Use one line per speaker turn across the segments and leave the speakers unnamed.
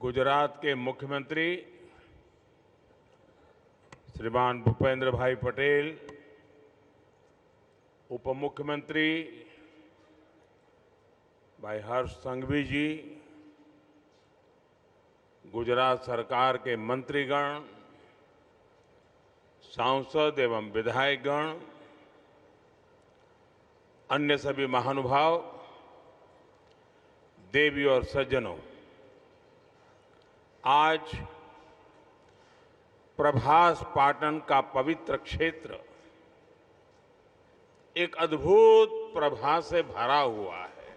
गुजरात के मुख्यमंत्री श्रीमान भूपेंद्र भाई पटेल, उप मुख्यमंत्री भाई हर्ष संघवी जी, गुजरात सरकार के मंत्रीगण, सांसद एवं विधायकगण, अन्य सभी महानुभाव, देवी और सज्जनों, आज प्रभास पाटन का पवित्र क्षेत्र एक अद्भुत प्रभा से भरा हुआ है।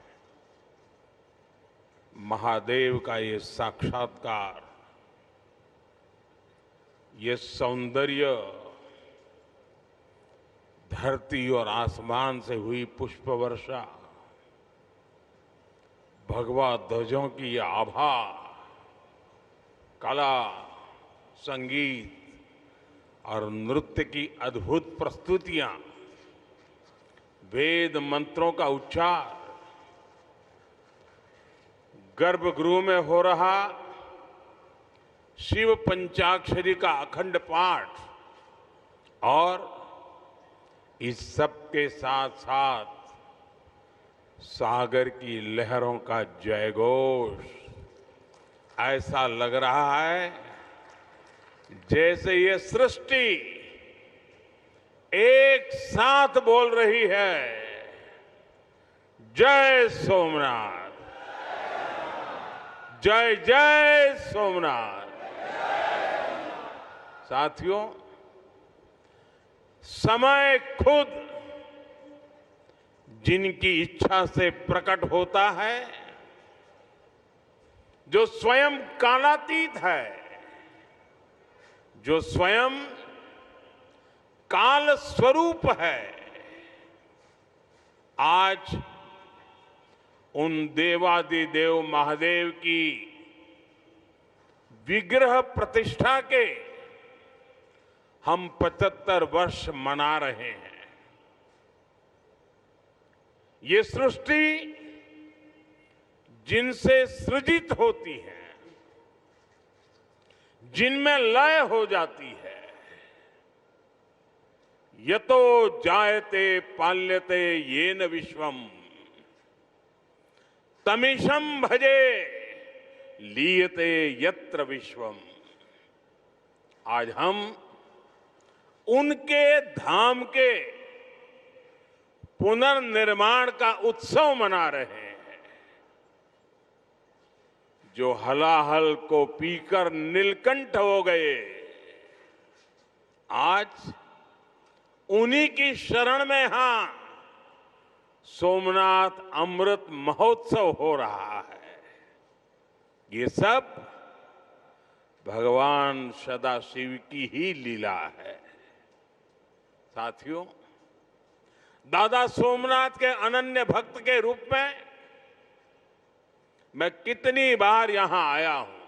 महादेव का ये साक्षात्कार, ये सौंदर्य, धरती और आसमान से हुई पुष्प वर्षा, भगवा ध्वजों की ये आभा, कला, संगीत और नृत्य की अद्भुत प्रस्तुतियां, वेद मंत्रों का उच्चार, गर्भगृह में हो रहा शिव पंचाक्षरी का अखंड पाठ और इस सब के साथ साथ सागर की लहरों का जयघोष, ऐसा लग रहा है जैसे ये सृष्टि एक साथ बोल रही है, जय सोमनाथ, जय जय सोमनाथ। साथियों, समय खुद जिनकी इच्छा से प्रकट होता है, जो स्वयं कालातीत है, जो स्वयं काल स्वरूप है, आज उन देवादिदेव महादेव की विग्रह प्रतिष्ठा के हम 75 वर्ष मना रहे हैं। ये सृष्टि जिनसे सृजित होती है, जिनमें लय हो जाती है, यतो जायते पाल्यते येन विश्वम तमीशं भजे लीयते यत्र विश्वम। आज हम उनके धाम के पुनर्निर्माण का उत्सव मना रहे हैं। जो हलाहल को पीकर नीलकंठ हो गए, आज उन्हीं की शरण में यहां सोमनाथ अमृत महोत्सव हो रहा है। ये सब भगवान सदाशिव की ही लीला है। साथियों, दादा सोमनाथ के अनन्य भक्त के रूप में मैं कितनी बार यहां आया हूं,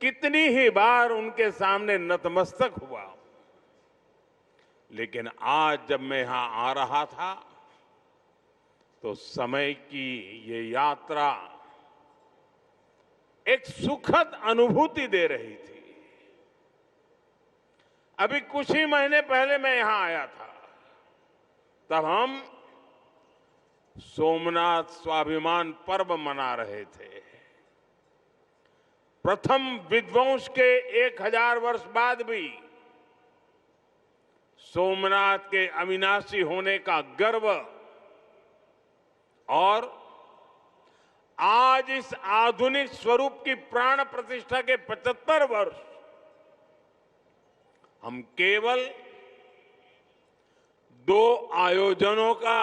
कितनी ही बार उनके सामने नतमस्तक हुआ हूं, लेकिन आज जब मैं यहां आ रहा था तो समय की ये यात्रा एक सुखद अनुभूति दे रही थी। अभी कुछ ही महीने पहले मैं यहां आया था, तब हम सोमनाथ स्वाभिमान पर्व मना रहे थे। प्रथम विध्वंस के 1000 वर्ष बाद भी सोमनाथ के अविनाशी होने का गर्व और आज इस आधुनिक स्वरूप की प्राण प्रतिष्ठा के 75 वर्ष हम केवल 2 आयोजनों का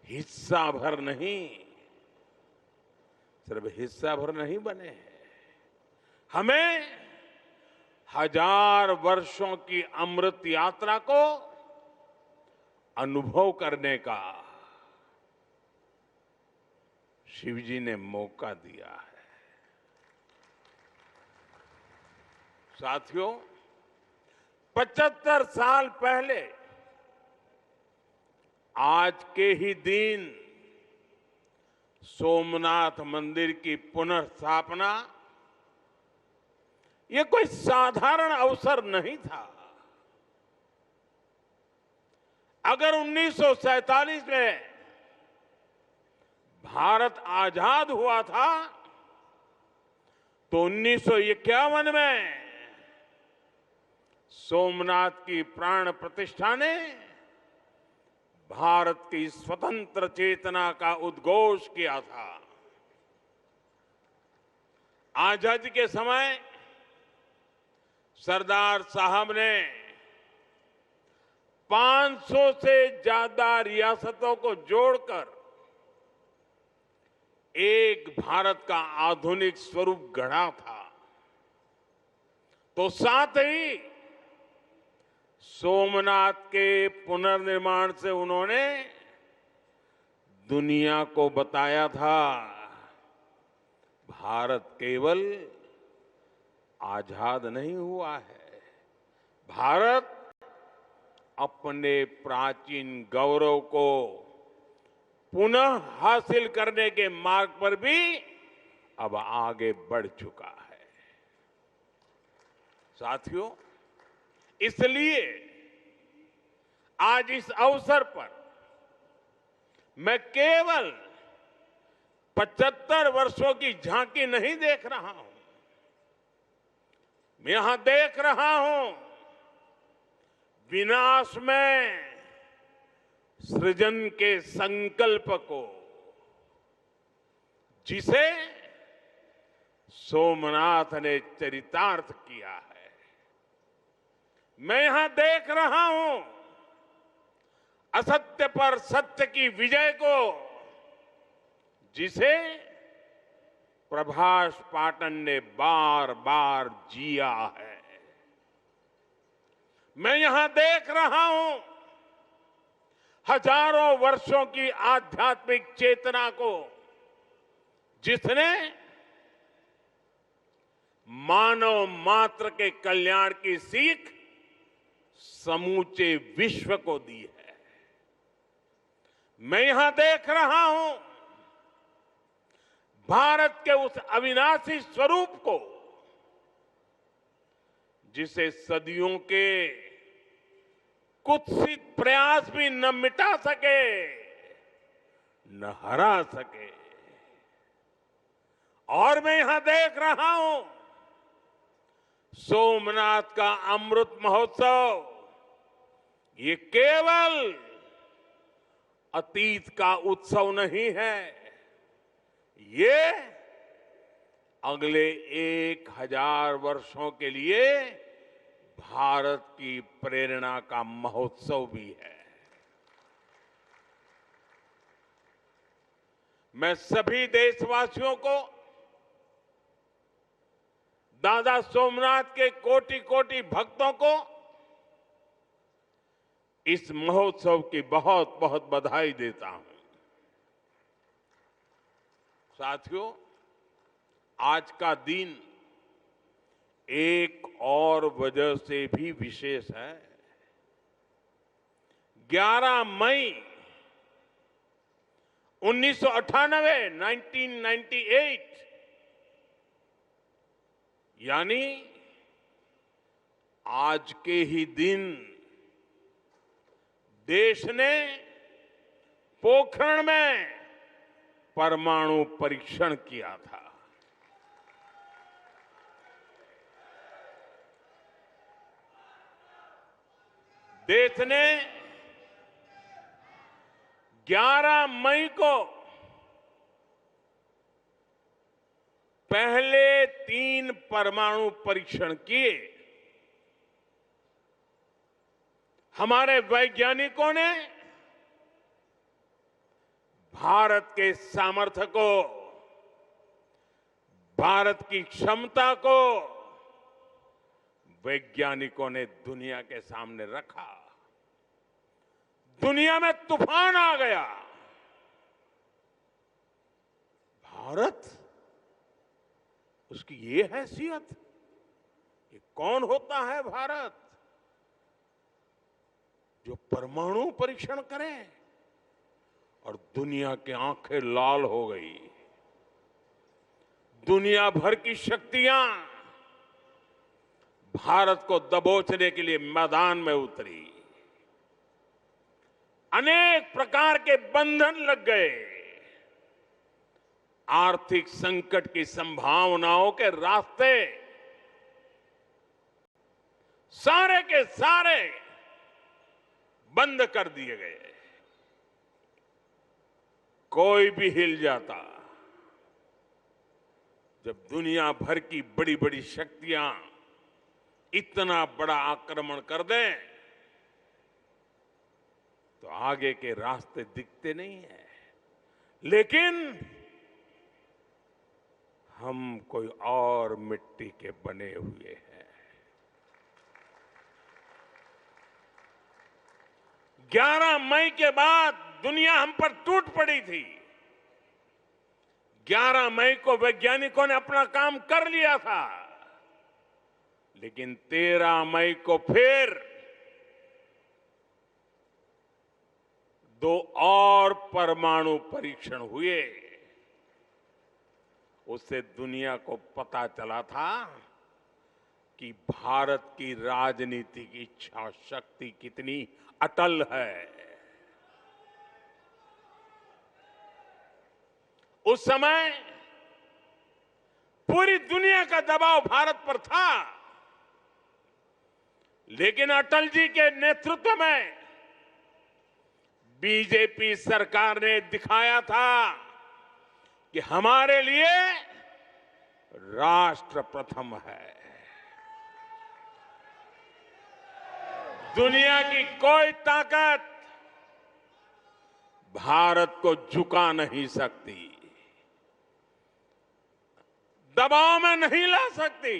हिस्सा भर नहीं, सिर्फ हिस्सा भर नहीं बने हैं, हमें 1000 वर्षों की अमृत यात्रा को अनुभव करने का शिव जी ने मौका दिया है। साथियों, 75 साल पहले आज के ही दिन सोमनाथ मंदिर की पुनर्स्थापना ये कोई साधारण अवसर नहीं था। अगर 1947 में भारत आजाद हुआ था तो 1951 में सोमनाथ की प्राण प्रतिष्ठा ने भारत की स्वतंत्र चेतना का उद्घोष किया था। आजादी के समय सरदार साहब ने 500 से ज्यादा रियासतों को जोड़कर एक भारत का आधुनिक स्वरूप गढ़ा था। तो साथ ही सोमनाथ के पुनर्निर्माण से उन्होंने दुनिया को बताया था भारत केवल आजाद नहीं हुआ है, भारत अपने प्राचीन गौरव को पुनः हासिल करने के मार्ग पर भी अब आगे बढ़ चुका है। साथियों, इसलिए आज इस अवसर पर मैं केवल 75 वर्षों की झांकी नहीं देख रहा हूं, मैं यहां देख रहा हूं विनाश में सृजन के संकल्प को, जिसे सोमनाथ ने चरितार्थ किया है। मैं यहां देख रहा हूं असत्य पर सत्य की विजय को, जिसे प्रभास पाटन ने बार बार जिया है। मैं यहां देख रहा हूं हजारों वर्षों की आध्यात्मिक चेतना को, जिसने मानव मात्र के कल्याण की सीख समूचे विश्व को दी है। मैं यहां देख रहा हूं भारत के उस अविनाशी स्वरूप को, जिसे सदियों के कुत्सित प्रयास भी न मिटा सके, न हरा सके। और मैं यहां देख रहा हूं सोमनाथ का अमृत महोत्सव, ये केवल अतीत का उत्सव नहीं है, ये अगले 1000 वर्षों के लिए भारत की प्रेरणा का महोत्सव भी है। मैं सभी देशवासियों को दादा सोमनाथ के कोटि कोटि भक्तों को इस महोत्सव की बहुत बहुत बधाई देता हूं। साथियों, आज का दिन एक और वजह से भी विशेष है। 11 मई 1998 यानी आज के ही दिन देश ने पोखरण में परमाणु परीक्षण किया था। देश ने 11 मई को पहले 3 परमाणु परीक्षण किए। हमारे वैज्ञानिकों ने भारत के सामर्थ्य को, भारत की क्षमता को वैज्ञानिकों ने दुनिया के सामने रखा। दुनिया में तूफान आ गया। भारत, उसकी ये हैसियत, ये कौन होता है भारत जो परमाणु परीक्षण करे? और दुनिया की आंखें लाल हो गई। दुनिया भर की शक्तियां भारत को दबोचने के लिए मैदान में उतरी। अनेक प्रकार के बंधन लग गए। आर्थिक संकट की संभावनाओं के रास्ते सारे के सारे बंद कर दिए गए। कोई भी हिल जाता। जब दुनिया भर की बड़ी बड़ी शक्तियां इतना बड़ा आक्रमण कर दें तो आगे के रास्ते दिखते नहीं है। लेकिन हम कोई और मिट्टी के बने हुए हैं। 11 मई के बाद दुनिया हम पर टूट पड़ी थी। 11 मई को वैज्ञानिकों ने अपना काम कर लिया था, लेकिन 13 मई को फिर 2 और परमाणु परीक्षण हुए। उससे दुनिया को पता चला था कि भारत की राजनीतिक इच्छा शक्ति कितनी अटल है। उस समय पूरी दुनिया का दबाव भारत पर था, लेकिन अटल जी के नेतृत्व में बीजेपी सरकार ने दिखाया था कि हमारे लिए राष्ट्र प्रथम है। दुनिया की कोई ताकत भारत को झुका नहीं सकती, दबाव में नहीं ला सकती।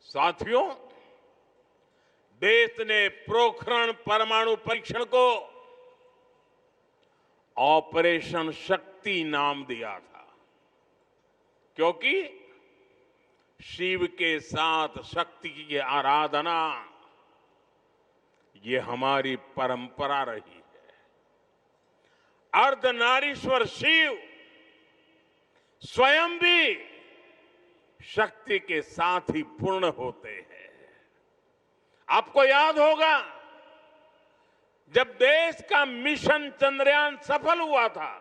साथियों, देश ने पोखरण परमाणु परीक्षण को ऑपरेशन शक्ति नाम दिया था, क्योंकि शिव के साथ शक्ति की आराधना ये हमारी परंपरा रही है। अर्धनारीश्वर शिव स्वयं भी शक्ति के साथ ही पूर्ण होते हैं। आपको याद होगा, जब देश का मिशन चंद्रयान सफल हुआ था,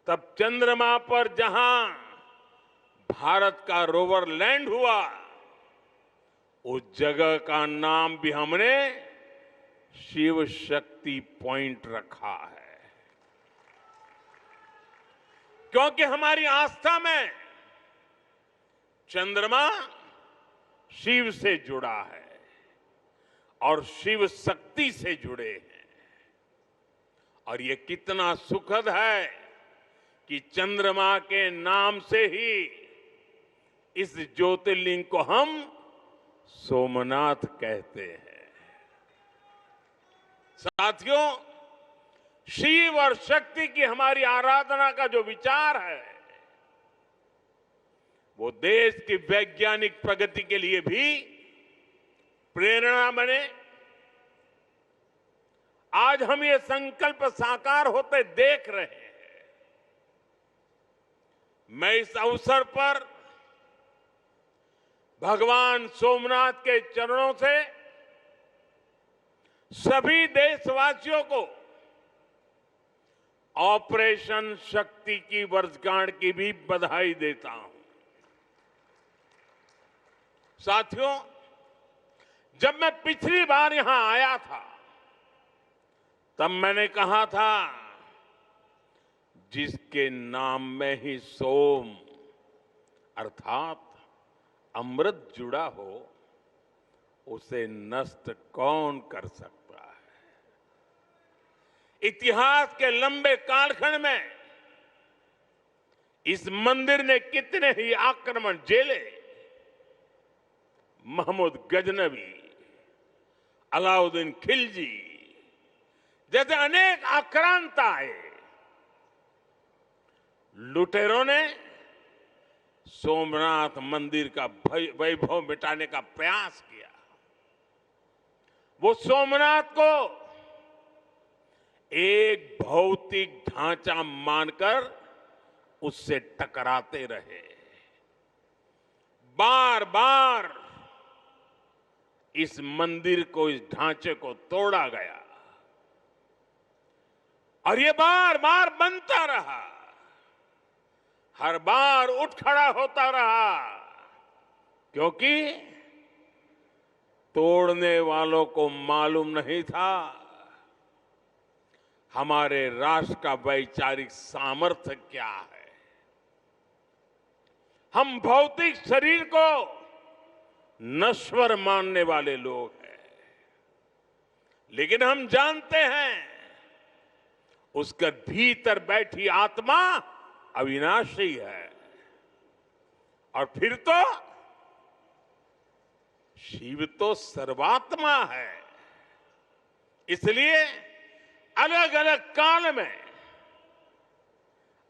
तब चंद्रमा पर जहां भारत का रोवर लैंड हुआ, उस जगह का नाम भी हमने शिव शक्ति पॉइंट रखा है, क्योंकि हमारी आस्था में चंद्रमा शिव से जुड़ा है और शिव शक्ति से जुड़े हैं। और ये कितना सुखद है कि चंद्रमा के नाम से ही इस ज्योतिर्लिंग को हम सोमनाथ कहते हैं। साथियों, शिव और शक्ति की हमारी आराधना का जो विचार है, वो देश की वैज्ञानिक प्रगति के लिए भी प्रेरणा बने। आज हम ये संकल्प साकार होते देख रहे हैं। मैं इस अवसर पर भगवान सोमनाथ के चरणों से सभी देशवासियों को ऑपरेशन शक्ति की वर्षगांठ की भी बधाई देता हूं। साथियों, जब मैं पिछली बार यहां आया था, तब मैंने कहा था, जिसके नाम में ही सोम अर्थात अमृत जुड़ा हो, उसे नष्ट कौन कर सकता है। इतिहास के लंबे कालखंड में इस मंदिर ने कितने ही आक्रमण झेले। महमूद गजनवी, अलाउद्दीन खिलजी जैसे अनेक आक्रांत आए। लुटेरों ने सोमनाथ मंदिर का वैभव मिटाने का प्रयास किया। वो सोमनाथ को एक भौतिक ढांचा मानकर उससे टकराते रहे। बार बार इस मंदिर को, इस ढांचे को तोड़ा गया और ये बार बार बनता रहा, हर बार उठ खड़ा होता रहा, क्योंकि तोड़ने वालों को मालूम नहीं था हमारे राष्ट्र का वैचारिक सामर्थ्य क्या है। हम भौतिक शरीर को नश्वर मानने वाले लोग हैं, लेकिन हम जानते हैं उसके भीतर बैठी आत्मा अविनाशी है। और फिर तो शिव तो सर्वात्मा है। इसलिए अलग अलग काल में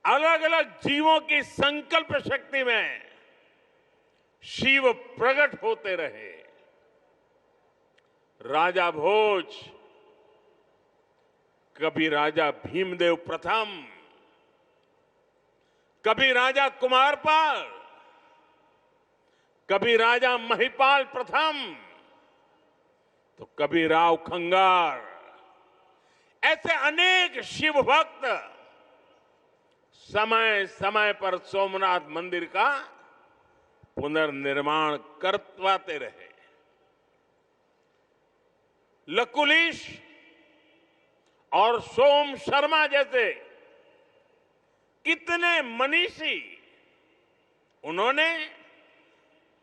अलग अलग जीवों की संकल्प शक्ति में शिव प्रकट होते रहे। राजा भोज कभी राजा भीमदेव प्रथम, कभी राजा कुमारपाल, कभी राजा महिपाल प्रथम, तो कभी राव खंगार, ऐसे अनेक शिव भक्त समय समय पर सोमनाथ मंदिर का पुनर्निर्माण करवाते रहे। लकुलिश और सोम शर्मा जैसे कितने मनीषी, उन्होंने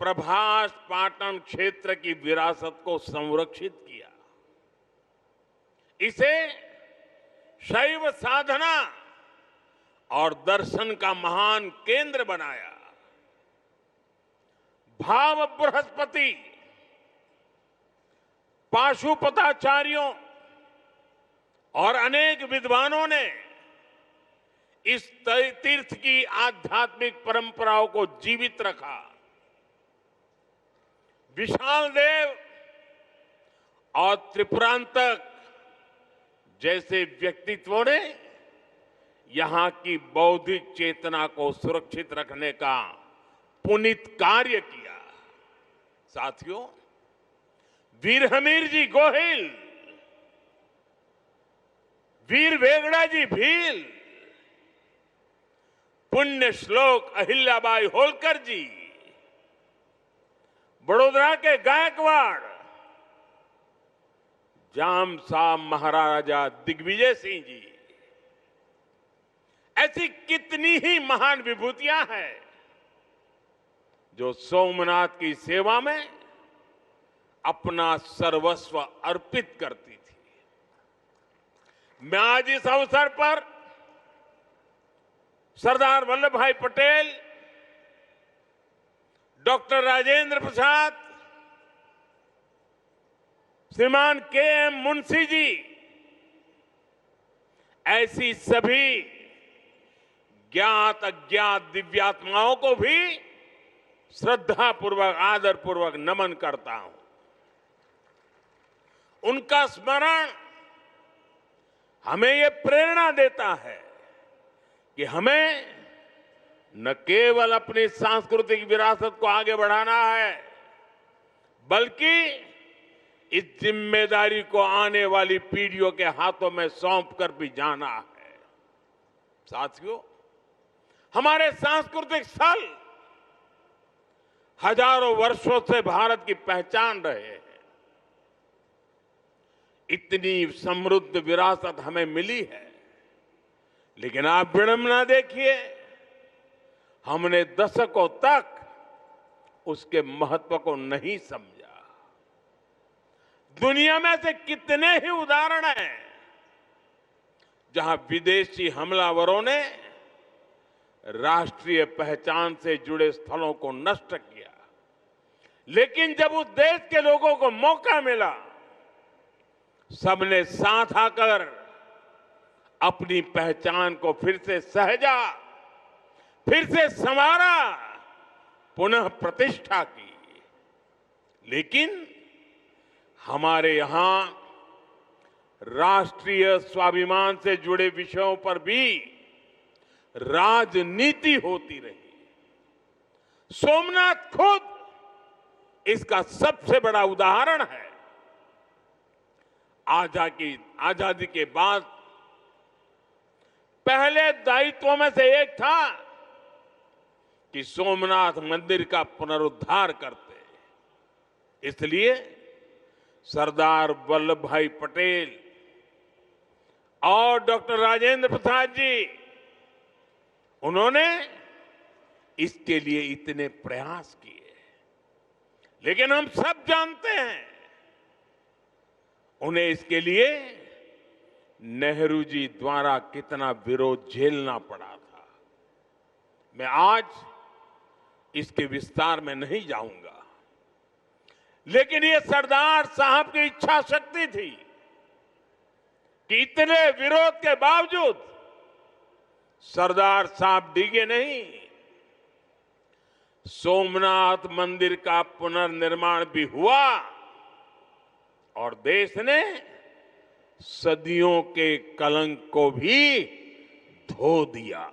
प्रभास पाटन क्षेत्र की विरासत को संरक्षित किया, इसे शैव साधना और दर्शन का महान केंद्र बनाया। भाव बृहस्पति, पाशुपताचार्यों और अनेक विद्वानों ने इस तीर्थ की आध्यात्मिक परंपराओं को जीवित रखा। विशाल देव और त्रिपुरांतक जैसे व्यक्तित्वों ने यहां की बौद्धिक चेतना को सुरक्षित रखने का पुनीत कार्य किया। साथियों, वीर हमीर जी गोहिल, वीर वेगड़ा जी भील, पुण्य श्लोक अहिल्याबाई होलकर जी, बड़ोदरा के गायकवाड़ जाम साहब महाराजा दिग्विजय सिंह जी, ऐसी कितनी ही महान विभूतियां हैं जो सोमनाथ की सेवा में अपना सर्वस्व अर्पित करती थी। मैं आज इस अवसर पर सरदार वल्लभ भाई पटेल, डॉक्टर राजेंद्र प्रसाद, श्रीमान के.एम. मुंशी जी, ऐसी सभी ज्ञात अज्ञात दिव्यात्माओं को भी श्रद्धापूर्वक, आदरपूर्वक नमन करता हूं। उनका स्मरण हमें ये प्रेरणा देता है कि हमें न केवल अपनी सांस्कृतिक विरासत को आगे बढ़ाना है, बल्कि इस जिम्मेदारी को आने वाली पीढ़ियों के हाथों में सौंप कर भी जाना है। साथियों, हमारे सांस्कृतिक स्थल हजारों वर्षों से भारत की पहचान रहे हैं। इतनी समृद्ध विरासत हमें मिली है, लेकिन आप विडंबना देखिए, हमने दशकों तक उसके महत्व को नहीं समझा। दुनिया में से कितने ही उदाहरण हैं जहां विदेशी हमलावरों ने राष्ट्रीय पहचान से जुड़े स्थलों को नष्ट किया, लेकिन जब उस देश के लोगों को मौका मिला, सबने साथ आकर अपनी पहचान को फिर से सहेजा, फिर से संवारा, पुनः प्रतिष्ठा की। लेकिन हमारे यहां राष्ट्रीय स्वाभिमान से जुड़े विषयों पर भी राजनीति होती रही। सोमनाथ खुद इसका सबसे बड़ा उदाहरण है। आजादी के बाद पहले दायित्वों में से एक था कि सोमनाथ मंदिर का पुनरुद्धार करते। इसलिए सरदार वल्लभ भाई पटेल और डॉक्टर राजेंद्र प्रसाद जी, उन्होंने इसके लिए इतने प्रयास किए। लेकिन हम सब जानते हैं उन्हें इसके लिए नेहरू जी द्वारा कितना विरोध झेलना पड़ा था। मैं आज इसके विस्तार में नहीं जाऊंगा, लेकिन ये सरदार साहब की इच्छा शक्ति थी कि इतने विरोध के बावजूद सरदार साहब डिगे नहीं। सोमनाथ मंदिर का पुनर्निर्माण भी हुआ और देश ने सदियों के कलंक को भी धो दिया।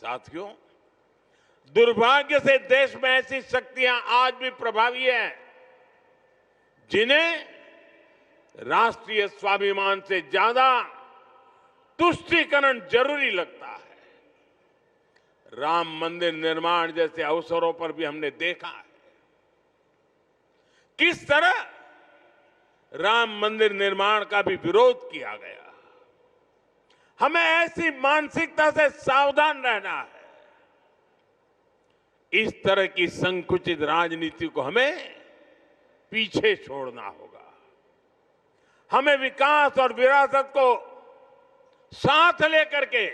साथियों, दुर्भाग्य से देश में ऐसी शक्तियां आज भी प्रभावी हैं जिन्हें राष्ट्रीय स्वाभिमान से ज्यादा तुष्टीकरण जरूरी लगता है। राम मंदिर निर्माण जैसे अवसरों पर भी हमने देखा है किस तरह राम मंदिर निर्माण का भी विरोध किया गया। हमें ऐसी मानसिकता से सावधान रहना है। इस तरह की संकुचित राजनीति को हमें पीछे छोड़ना होगा। हमें विकास और विरासत को साथ लेकर के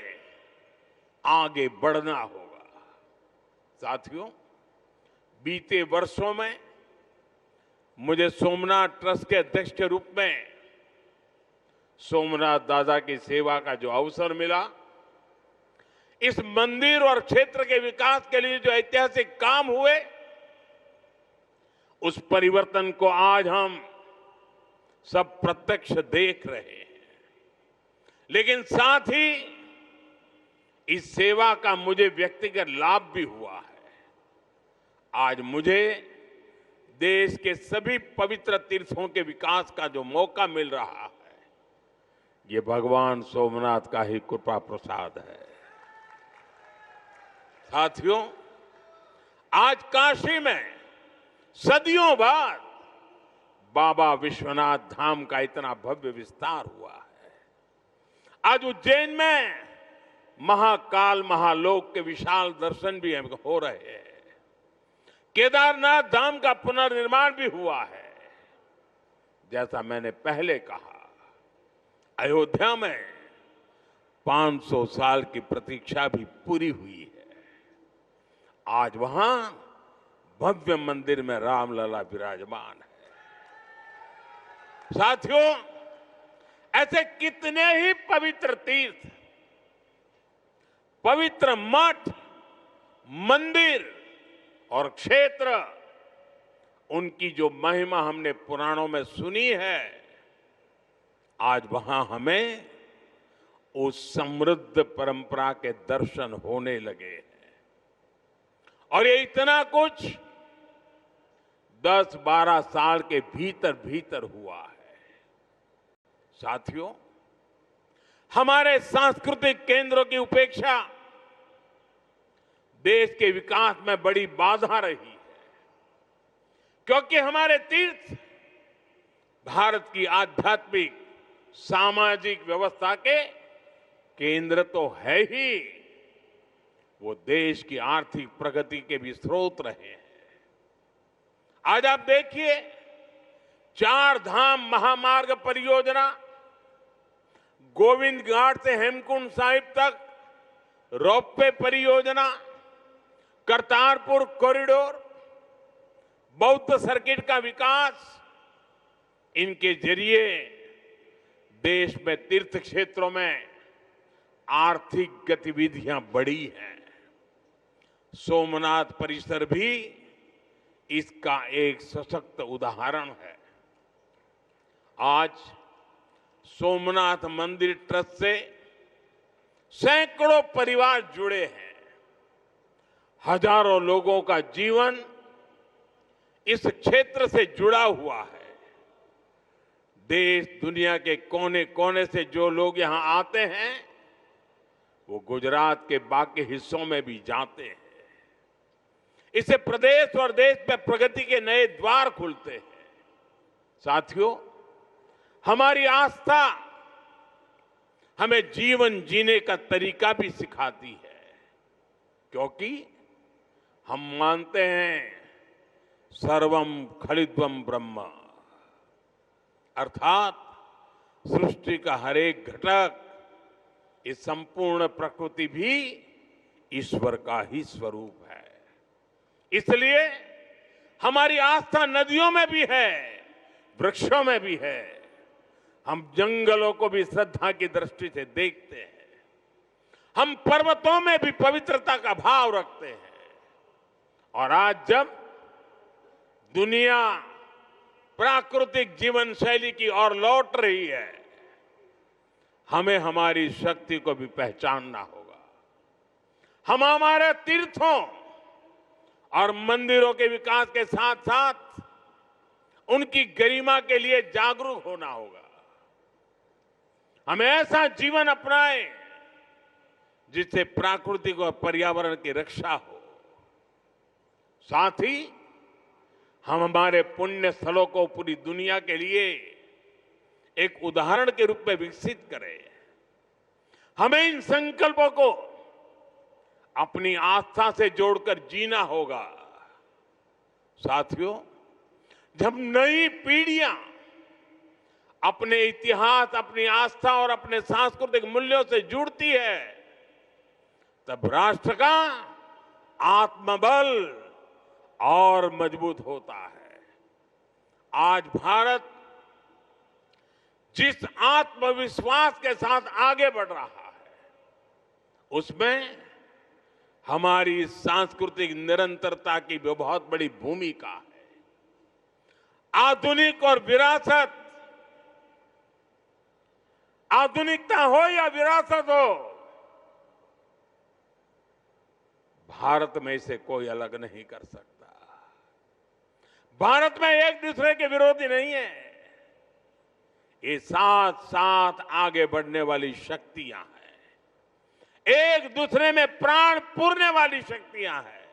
आगे बढ़ना होगा। साथियों, बीते वर्षों में मुझे सोमनाथ ट्रस्ट के अध्यक्ष के रूप में सोमनाथ दादा की सेवा का जो अवसर मिला, इस मंदिर और क्षेत्र के विकास के लिए जो ऐतिहासिक काम हुए, उस परिवर्तन को आज हम सब प्रत्यक्ष देख रहे हैं। लेकिन साथ ही इस सेवा का मुझे व्यक्तिगत लाभ भी हुआ है। आज मुझे देश के सभी पवित्र तीर्थों के विकास का जो मौका मिल रहा है, ये भगवान सोमनाथ का ही कृपा प्रसाद है। साथियों, आज काशी में सदियों बाद बाबा विश्वनाथ धाम का इतना भव्य विस्तार हुआ है। आज उज्जैन में महाकाल महालोक के विशाल दर्शन भी हो रहे हैं। केदारनाथ धाम का पुनर्निर्माण भी हुआ है। जैसा मैंने पहले कहा, अयोध्या में 500 साल की प्रतीक्षा भी पूरी हुई है। आज वहां भव्य मंदिर में रामलला विराजमान है। साथियों, ऐसे कितने ही पवित्र तीर्थ, पवित्र मठ, मंदिर और क्षेत्र, उनकी जो महिमा हमने पुराणों में सुनी है, आज वहां हमें उस समृद्ध परंपरा के दर्शन होने लगे हैं। और ये इतना कुछ 10-12 साल के भीतर भीतर हुआ है। साथियों, हमारे सांस्कृतिक केंद्रों की उपेक्षा देश के विकास में बड़ी बाधा रही है, क्योंकि हमारे तीर्थ भारत की आध्यात्मिक सामाजिक व्यवस्था के केंद्र तो है ही, वो देश की आर्थिक प्रगति के भी स्रोत रहे हैं। आज आप देखिए, 4 धाम महामार्ग परियोजना, गोविंद घाट से हेमकुंड साहिब तक रोपवे परियोजना, करतारपुर कॉरिडोर, बौद्ध सर्किट का विकास, इनके जरिए देश में तीर्थ क्षेत्रों में आर्थिक गतिविधियां बढ़ी हैं। सोमनाथ परिसर भी इसका एक सशक्त उदाहरण है। आज सोमनाथ मंदिर ट्रस्ट से सैकड़ों परिवार जुड़े हैं। हजारों लोगों का जीवन इस क्षेत्र से जुड़ा हुआ है। देश दुनिया के कोने कोने से जो लोग यहां आते हैं वो गुजरात के बाकी हिस्सों में भी जाते हैं। इससे प्रदेश और देश में प्रगति के नए द्वार खुलते हैं। साथियों, हमारी आस्था हमें जीवन जीने का तरीका भी सिखाती है, क्योंकि हम मानते हैं सर्वम खलिद्वम ब्रह्म, अर्थात सृष्टि का हर एक घटक, इस संपूर्ण प्रकृति भी ईश्वर का ही स्वरूप है। इसलिए हमारी आस्था नदियों में भी है, वृक्षों में भी है। हम जंगलों को भी श्रद्धा की दृष्टि से देखते हैं। हम पर्वतों में भी पवित्रता का भाव रखते हैं। और आज जब दुनिया प्राकृतिक जीवन शैली की ओर लौट रही है, हमें हमारी शक्ति को भी पहचानना होगा। हम हमारे तीर्थों और मंदिरों के विकास के साथ साथ उनकी गरिमा के लिए जागरूक होना होगा। हमें ऐसा जीवन अपनाएं जिससे प्राकृतिक और पर्यावरण की रक्षा हो। साथ ही हम हमारे पुण्य स्थलों को पूरी दुनिया के लिए एक उदाहरण के रूप में विकसित करें। हमें इन संकल्पों को अपनी आस्था से जोड़कर जीना होगा। साथियों, जब नई पीढ़ियां अपने इतिहास, अपनी आस्था और अपने सांस्कृतिक मूल्यों से जुड़ती है, तब राष्ट्र का आत्मबल और मजबूत होता है। आज भारत जिस आत्मविश्वास के साथ आगे बढ़ रहा है, उसमें हमारी सांस्कृतिक निरंतरता की भी बहुत बड़ी भूमिका है। आधुनिक और विरासत, आधुनिकता हो या विरासत हो, भारत में इसे कोई अलग नहीं कर सकता। भारत में एक दूसरे के विरोधी नहीं है। ये साथ साथ आगे बढ़ने वाली शक्तियां हैं, एक दूसरे में प्राण पूरने वाली शक्तियां हैं।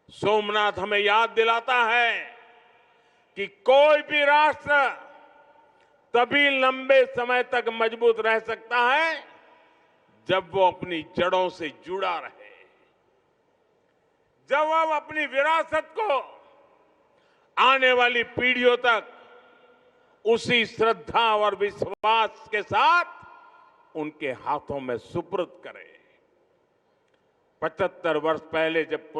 सोमनाथ हमें याद दिलाता है कि कोई भी राष्ट्र तभी लंबे समय तक मजबूत रह सकता है जब वो अपनी जड़ों से जुड़ा रहे, जब वो अपनी विरासत को आने वाली पीढ़ियों तक उसी श्रद्धा और विश्वास के साथ उनके हाथों में सुपुर्द करे। 75 वर्ष पहले जब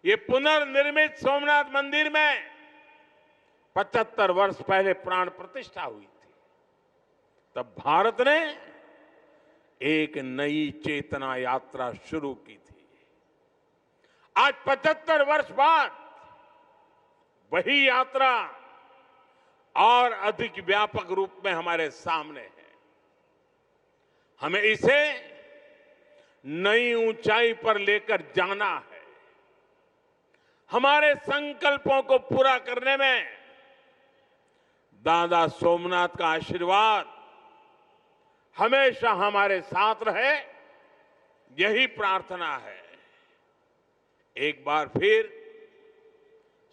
ये पुनर्निर्मित सोमनाथ मंदिर में 75 वर्ष पहले प्राण प्रतिष्ठा हुई थी, तब भारत ने एक नई चेतना यात्रा शुरू की थी। आज 75 वर्ष बाद वही यात्रा और अधिक व्यापक रूप में हमारे सामने है। हमें इसे नई ऊंचाई पर लेकर जाना है। हमारे संकल्पों को पूरा करने में दादा सोमनाथ का आशीर्वाद हमेशा हमारे साथ रहे, यही प्रार्थना है। एक बार फिर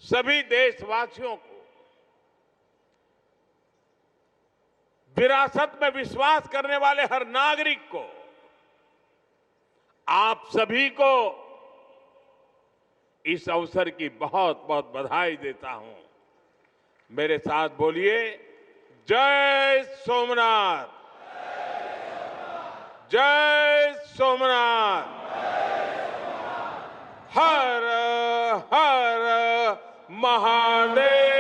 सभी देशवासियों को, विरासत में विश्वास करने वाले हर नागरिक को, आप सभी को इस अवसर की बहुत बहुत बधाई देता हूं। मेरे साथ बोलिए, जय सोमनाथ, जय सोमनाथ, हर हर महादेव।